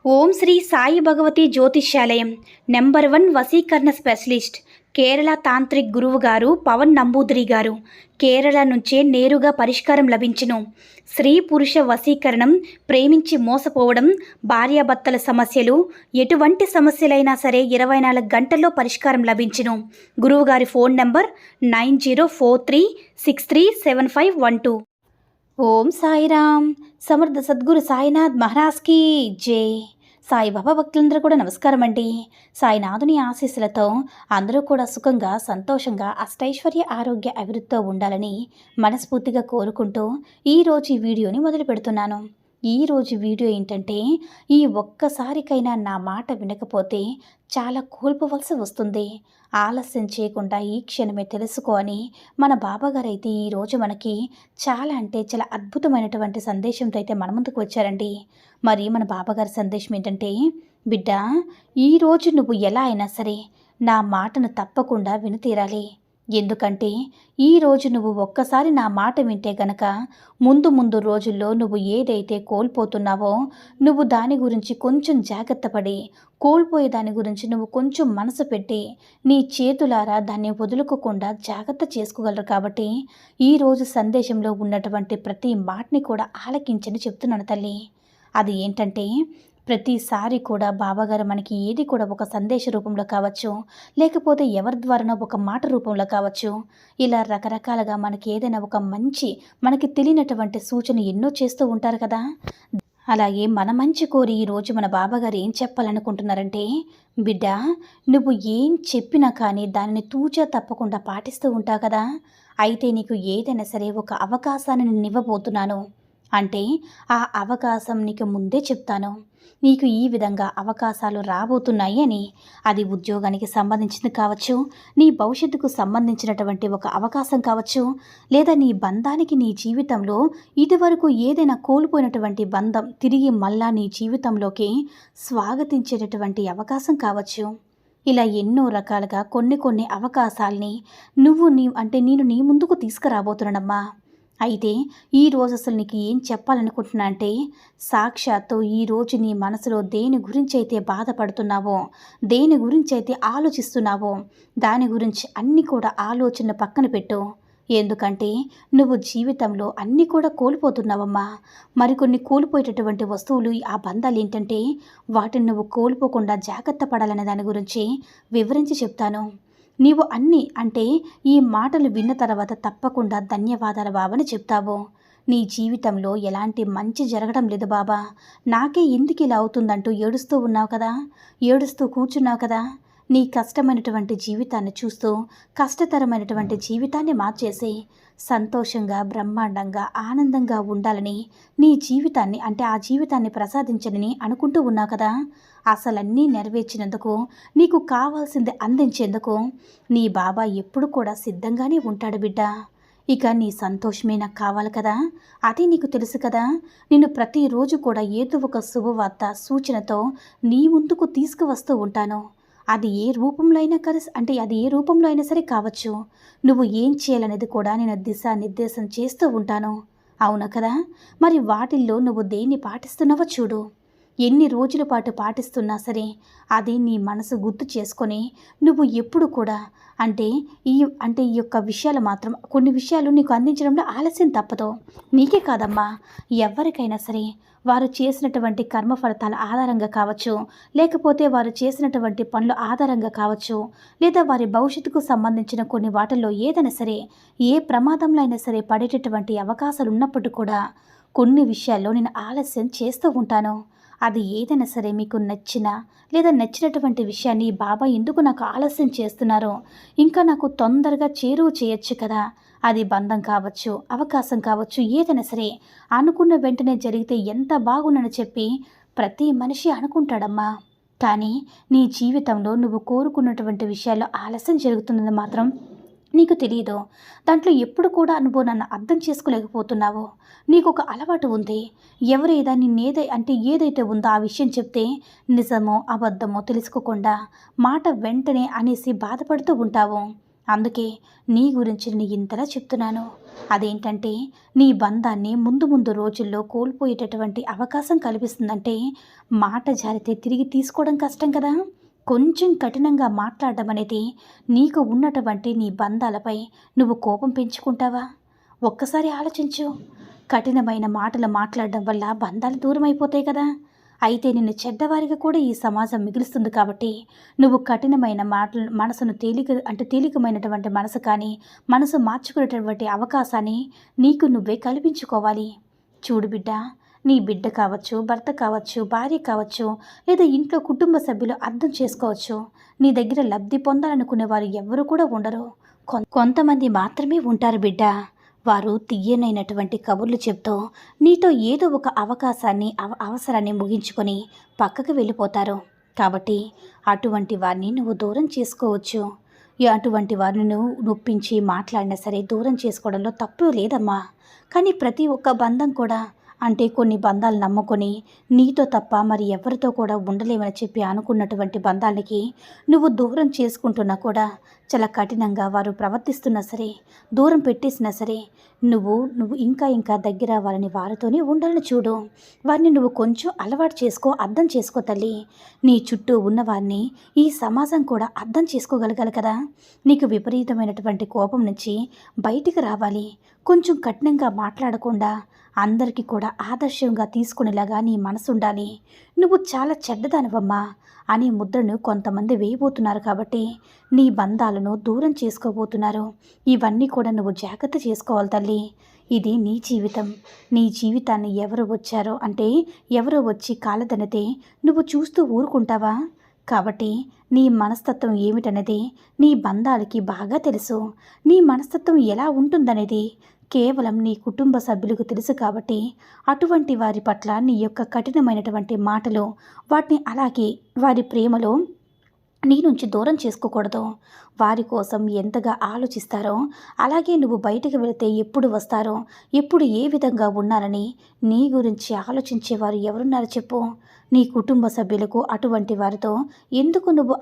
ఓం శ్రీ సాయి భగవతి జ్యోతిష్యాలయం నెంబర్ 1 వశీకరణ specialist Kerala tantric గురువు గారు పవన్ నంబూదిరి గారు. కేరళ నుంచే నేరుగా పరిష్కారం లభించును. స్త్రీ పురుష వశీకరణం, ప్రేమించి మోసపోవడం, భార్యాభర్తల సమస్యలు, ఎటువంటి సమస్యలైనా సరే 24 గంటల్లో పరిష్కారం లభించును. గురువుగారి ఫోన్ నంబర్ 9043637512. ఓం సాయిరామ్. సమర్థ సద్గురు సాయినాథ్ మహారాజ్కి జై. సాయిబాబా భక్తులందరూ కూడా నమస్కారం అండి. సాయినాథుని ఆశీస్సులతో అందరూ కూడా సుఖంగా, సంతోషంగా, అష్టైశ్వర్య, ఆరోగ్య, అభివృద్ధితో ఉండాలని మనస్ఫూర్తిగా కోరుకుంటూ ఈరోజు ఈ వీడియోని మొదలు పెడుతున్నాను. ఈరోజు వీడియో ఏంటంటే, ఈ ఒక్కసారికైనా నా మాట వినకపోతే చాలా కోల్పోవలసి వస్తుంది. ఆలస్యం చేయకుండా ఈ క్షణమే తెలుసుకో అని మన బాబాగారు అయితే ఈరోజు మనకి చాలా చాలా అద్భుతమైనటువంటి సందేశంతో అయితే మన ముందుకు వచ్చారండి. మరి మన బాబాగారి సందేశం ఏంటంటే, బిడ్డ, ఈరోజు నువ్వు ఎలా అయినా సరే నా మాటను తప్పకుండా వినతీరాలి. ఎందుకంటే ఈరోజు నువ్వు ఒక్కసారి నా మాట వింటే గనక ముందు రోజుల్లో నువ్వు ఏదైతే కోల్పోతున్నావో నువ్వు దాని గురించి కొంచెం జాగ్రత్త పడి, కోల్పోయే దాని గురించి నువ్వు కొంచెం మనసు పెట్టి నీ చేతులారా దాన్ని వదులుకోకుండా జాగ్రత్త చేసుకోగలరు. కాబట్టి ఈరోజు సందేశంలో ఉన్నటువంటి ప్రతి మాటని కూడా ఆలకించని చెప్తున్నాను తల్లి. అది ఏంటంటే, ప్రతిసారి కూడా బాబాగారు మనకి ఏది కూడా ఒక సందేశ రూపంలో కావచ్చు, లేకపోతే ఎవరి ద్వారానో ఒక మాట రూపంలో కావచ్చు, ఇలా రకరకాలుగా మనకి ఏదైనా ఒక మంచి, మనకి తెలియనటువంటి సూచన ఎన్నో చేస్తూ ఉంటారు కదా. అలాగే మన మంచి కోరి ఈరోజు మన బాబాగారు ఏం చెప్పాలనుకుంటున్నారంటే, బిడ్డ, నువ్వు ఏం చెప్పినా కానీ దానిని తూచా తప్పకుండా పాటిస్తూ ఉంటావు కదా. అయితే నీకు ఏదైనా సరే ఒక అవకాశాన్ని నేను ఇవ్వబోతున్నాను. అంటే ఆ అవకాశం నీకు ముందే చెప్తాను. నీకు ఈ విధంగా అవకాశాలు రాబోతున్నాయి అని. అది ఉద్యోగానికి సంబంధించింది కావచ్చు, నీ భవిష్యత్తుకు సంబంధించినటువంటి ఒక అవకాశం కావచ్చు, లేదా నీ బంధానికి, నీ జీవితంలో ఇదివరకు ఏదైనా కోల్పోయినటువంటి బంధం తిరిగి మళ్ళా నీ జీవితంలోకి స్వాగతించేటటువంటి అవకాశం కావచ్చు. ఇలా ఎన్నో రకాలుగా కొన్ని అవకాశాలని నేను నీ ముందుకు తీసుకురాబోతున్నానమ్మా. అయితే ఈరోజు అసలు నీకు ఏం చెప్పాలనుకుంటున్నా అంటే, సాక్షాత్తు ఈరోజు నీ మనసులో దేని గురించి అయితే బాధపడుతున్నావో, దేని గురించి అయితే ఆలోచిస్తున్నావో, దాని గురించి అన్నీ కూడా ఆలోచన పక్కన పెట్టు. ఎందుకంటే నువ్వు జీవితంలో అన్నీ కూడా కోల్పోతున్నావమ్మా. మరికొన్ని కోల్పోయేటటువంటి వస్తువులు, ఆ బంధాలు ఏంటంటే, వాటిని నువ్వు కోల్పోకుండా జాగ్రత్త పడాలనే దాని గురించి వివరించి చెప్తాను. నీవు ఈ మాటలు విన్న తర్వాత తప్పకుండా ధన్యవాదాలు బాబాని చెప్తావు. నీ జీవితంలో ఎలాంటి మంచి జరగడం లేదు బాబా, నాకే ఎందుకు ఇలా అవుతుందంటూ ఏడుస్తూ ఉన్నావు కదా, ఏడుస్తూ కూర్చున్నావు కదా. నీ కష్టమైనటువంటి జీవితాన్ని చూస్తూ కష్టతరమైనటువంటి జీవితాన్ని మార్చేసి సంతోషంగా, బ్రహ్మాండంగా, ఆనందంగా ఉండాలని, నీ జీవితాన్ని ఆ జీవితాన్ని ప్రసాదించని అనుకుంటూ ఉన్నావు కదా. అసలన్నీ నెరవేర్చినందుకు, నీకు కావాల్సింది అందించేందుకు నీ బాబా ఎప్పుడు కూడా సిద్ధంగానే ఉంటాడు బిడ్డ. ఇక నీ సంతోషమే నాకు కావాలి కదా, అది నీకు తెలుసు కదా. నేను ప్రతిరోజు కూడా ఏదో ఒక శుభవార్త, సూచనతో నీ ముందుకు తీసుకువస్తూ ఉంటాను. అది ఏ రూపంలో అయినా సరే కావచ్చు. నువ్వు ఏం చేయాలనేది కూడా నేను దిశానిర్దేశం చేస్తూ ఉంటాను. అవును కదా. మరి వాటిల్లో నువ్వు దేన్ని పాటిస్తున్నావో చూడు. ఎన్ని రోజుల పాటు పాటిస్తున్నా సరే అది నీ మనసు గుర్తు చేసుకొని నువ్వు ఎప్పుడు కూడా ఈ యొక్క విషయాలు మాత్రం, కొన్ని విషయాలు నీకు అందించడంలో ఆలస్యం తప్పదు. నీకే కాదమ్మా, ఎవరికైనా సరే వారు చేసినటువంటి కర్మఫలితాల ఆధారంగా కావచ్చు, లేకపోతే వారు చేసినటువంటి పనుల ఆధారంగా కావచ్చు, లేదా వారి భవిష్యత్తుకు సంబంధించిన కొన్ని వాటిల్లో ఏదైనా సరే, ఏ ప్రమాదంలో అయినా సరే పడేటటువంటి అవకాశాలు ఉన్నప్పటికీ కూడా కొన్ని విషయాల్లో నేను ఆలస్యం చేస్తూ ఉంటాను. అది ఏదైనా సరే మీకు నచ్చినటువంటి విషయాన్ని బాబా ఎందుకు నాకు ఆలస్యం చేస్తున్నారో, ఇంకా నాకు తొందరగా చేరువ చేయొచ్చు కదా. అది బంధం కావచ్చు, అవకాశం కావచ్చు, ఏదైనా సరే అనుకున్న వెంటనే జరిగితే ఎంత బాగుందని చెప్పి ప్రతి మనిషి అనుకుంటాడమ్మా. కానీ నీ జీవితంలో నువ్వు కోరుకున్నటువంటి విషయాల్లో ఆలస్యం జరుగుతున్నది మాత్రం నీకు తెలియదు. దాంట్లో ఎప్పుడు కూడా నువ్వు నన్ను అర్థం చేసుకోలేకపోతున్నావో. నీకు ఒక అలవాటు ఉంది, ఏదైతే ఉందో ఆ విషయం చెప్తే నిజమో అబద్ధమో తెలుసుకోకుండా మాట వెంటనే అనేసి బాధపడుతూ ఉంటావు. అందుకే నీ గురించి నేను ఇంతలా చెప్తున్నాను. అదేంటంటే నీ బంధాన్ని ముందు ముందు రోజుల్లో కోల్పోయేటటువంటి అవకాశం కల్పిస్తుందంటే మాట జారితే తిరిగి తీసుకోవడం కష్టం కదా. కొంచెం కఠినంగా మాట్లాడడం అనేది నీకు ఉన్నటువంటి నీ బంధాలపై నువ్వు కోపం పెంచుకుంటావా? ఒక్కసారి ఆలోచించు. కఠినమైన మాటలు మాట్లాడడం వల్ల బంధాలు దూరం అయిపోతాయి కదా. అయితే నిన్ను చెడ్డవారిగా కూడా ఈ సమాజం మిగులుస్తుంది కాబట్టి నువ్వు కఠినమైన మాటలు మనసును తేలికమైనటువంటి మనసు కానీ మనసు మార్చుకునేటటువంటి అవకాశాన్ని నీకు నువ్వే కల్పించుకోవాలి. చూడు బిడ్డ, నీ బిడ్డ కావచ్చు, భర్త కావచ్చు, భార్య కావచ్చు, లేదా ఇంట్లో కుటుంబ సభ్యులు అర్థం చేసుకోవచ్చు. నీ దగ్గర లబ్ధి పొందాలనుకునే వారు ఎవరు కూడా ఉండరు. కొంతమంది మాత్రమే ఉంటారు బిడ్డ. వారు తియ్యనైనటువంటి కబుర్లు చెప్తూ నీతో ఏదో ఒక అవసరాన్ని ముగించుకొని పక్కకు వెళ్ళిపోతారు. కాబట్టి అటువంటి వారిని నువ్వు దూరం చేసుకోవచ్చు. అటువంటి వారిని నువ్వు నొప్పించి మాట్లాడినా సరే దూరం చేసుకోవడంలో తప్పు లేదమ్మా. కానీ ప్రతి ఒక్క బంధం కూడా అంటే కొన్ని బంధాలు నమ్ముకొని నీతో తప్ప మరి ఎవరితో కూడా ఉండలేమని చెప్పి అనుకున్నటువంటి బంధాలకి నువ్వు దూరం చేసుకుంటున్నా కూడా చాలా కఠినంగా వారు ప్రవర్తిస్తున్నా సరే దూరం పెట్టేసినా సరే నువ్వు ఇంకా దగ్గర వాళ్ళని వారితోనే ఉండాలని చూడు. వారిని నువ్వు కొంచెం అలవాటు చేసుకో, అర్థం చేసుకో తల్లి. నీ చుట్టూ ఉన్నవారిని ఈ సమాజం కూడా అర్థం చేసుకోగలగాలి కదా. నీకు విపరీతమైనటువంటి కోపం నుంచి బయటికి రావాలి. కొంచెం కఠినంగా మాట్లాడకుండా అందరికీ కూడా ఆదర్శంగా తీసుకునేలాగా నీ మనసు ఉండాలి. నువ్వు చాలా చెడ్డదానివమ్మా అనే ముద్రను కొంతమంది వేయబోతున్నారు కాబట్టి నీ బంధాలను దూరం చేసుకోబోతున్నారు. ఇవన్నీ కూడా నువ్వు జాగ్రత్త చేసుకోవాలి తల్లి. ఇది నీ జీవితం. నీ జీవితాన్ని ఎవరో వచ్చి కాలదనితే నువ్వు చూస్తూ ఊరుకుంటావా? కాబట్టి నీ మనస్తత్వం ఏమిటనేది నీ బంధాలకి బాగా తెలుసు. నీ మనస్తత్వం ఎలా ఉంటుందనేది కేవలం నీ కుటుంబ సభ్యులకు తెలుసు కాబట్టి అటువంటి వారి పట్ల నీ యొక్క కఠినమైనటువంటి మాటలు వాటిని అలాగే వారి ప్రేమలో నీ నుంచి దూరం చేసుకోకూడదు. వారి కోసం ఎంతగా ఆలోచిస్తారో అలాగే నువ్వు బయటకు వెళితే ఎప్పుడు వస్తారో ఎప్పుడు ఏ విధంగా ఉన్నారని నీ గురించి ఆలోచించేవారు ఎవరున్నారు చెప్పు? నీ కుటుంబ సభ్యులకు అటువంటి వారితో ఎందుకు నువ్వు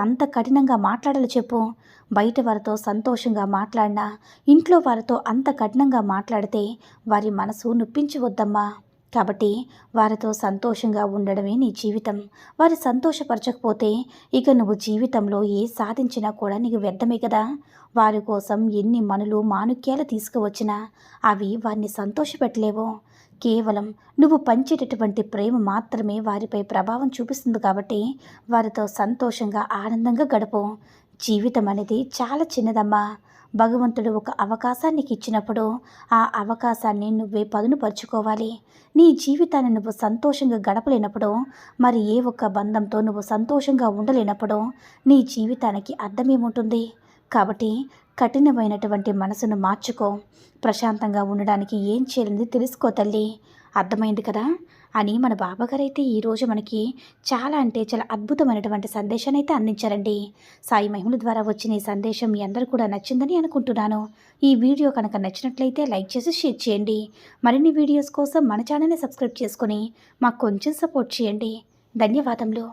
అంత కఠినంగా మాట్లాడాలి చెప్పు? బయట వారితో సంతోషంగా మాట్లాడినా ఇంట్లో వారితో అంత కఠినంగా మాట్లాడితే వారి మనసు నొప్పించవద్దమ్మా. కాబట్టి వారితో సంతోషంగా ఉండడమే నీ జీవితం. వారు సంతోషపరచకపోతే ఇక నువ్వు జీవితంలో ఏ సాధించినా కూడా నీకు వ్యర్థమే కదా. వారి కోసం ఎన్ని మాణిక్యాలు తీసుకువచ్చినా అవి వారిని సంతోషపెట్టలేవు. కేవలం నువ్వు పంచేటటువంటి ప్రేమ మాత్రమే వారిపై ప్రభావం చూపిస్తుంది కాబట్టి వారితో సంతోషంగా ఆనందంగా గడుపు. జీవితం అనేది చాలా చిన్నదమ్మా. భగవంతుడు ఒక అవకాశాన్ని ఇచ్చినప్పుడు ఆ అవకాశాన్ని నువ్వే పదునుపరుచుకోవాలి. నీ జీవితాన్ని నువ్వు సంతోషంగా గడపలేనప్పుడు మరి ఏ ఒక్క బంధంతో నువ్వు సంతోషంగా ఉండలేనప్పుడు నీ జీవితానికి అర్థమేముంటుంది? కాబట్టి కఠినమైనటువంటి మనసును మార్చుకో. ప్రశాంతంగా ఉండడానికి ఏం చేయాలని తెలుసుకో తల్లి. అర్థమైంది కదా అని మన బాబాగారైతే ఈరోజు మనకి చాలా అద్భుతమైనటువంటి సందేశాన్ని అయితే అందించారండి. సాయి మహిమల ద్వారా వచ్చిన ఈ సందేశం మీ అందరూ కూడా నచ్చిందని అనుకుంటున్నాను. ఈ వీడియో కనుక నచ్చినట్లయితే లైక్ చేసి షేర్ చేయండి. మరిన్ని వీడియోస్ కోసం మన ఛానల్ని సబ్స్క్రైబ్ చేసుకొని మాకు కొంచెం సపోర్ట్ చేయండి. ధన్యవాదములు.